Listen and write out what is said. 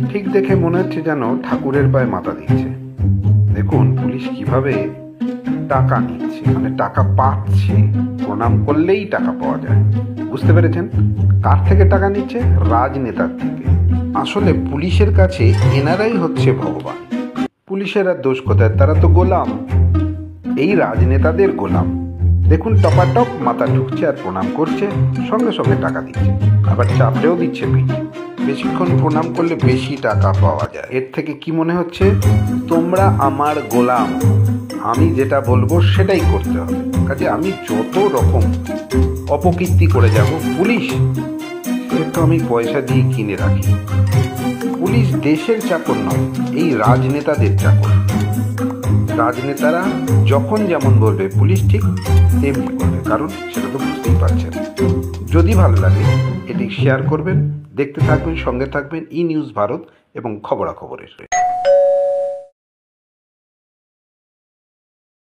ঠিক দেখে মনে হচ্ছে যেন ঠাকুরের পায়ে মাথা দিচ্ছে। দেখুন পুলিশ কিভাবে টাকা নিচ্ছে, মানে টাকা পাচ্ছে। প্রণাম করলেই টাকা পাওয়া যায়। বুঝতে পেরেছেন কার থেকে টাকা নিচ্ছে? রাজনেতার থেকে। আসলে পুলিশের কাছে এনারাই হচ্ছে ভগবান। পুলিশের আর দোষ কোথায়? তারা তো গোলাম, এই রাজনেতাদের গোলাম। দেখুন টপাটপ মাথা ঢুকছে আর প্রণাম করছে, সঙ্গে সঙ্গে টাকা দিচ্ছে, আবার চাপড়েও দিচ্ছে পিঠ। বেশিক্ষণ প্রণাম করলে বেশি টাকা পাওয়া যায়। এর থেকে কি মনে হচ্ছে? তোমরা আমার গোলাম, আমি যেটা বলবো সেটাই করতে হবে। কাজে আমি যত রকম অপকীর্তি করে যাব, পুলিশ সে তো আমি পয়সা দিয়ে কিনে রাখি। পুলিশ দেশের চাকর নয়, এই রাজনেতাদের চাকর। রাজনেতারা যখন যেমন বলবে পুলিশ ঠিক তেমনি করবে, কারণ সেটা তো বুঝতেই পারছেন। যদি ভালো লাগে এটি শেয়ার করবেন, দেখতে থাকবেন, সঙ্গে থাকবেন ই নিউজ ভারত এবং খবরাখবরের।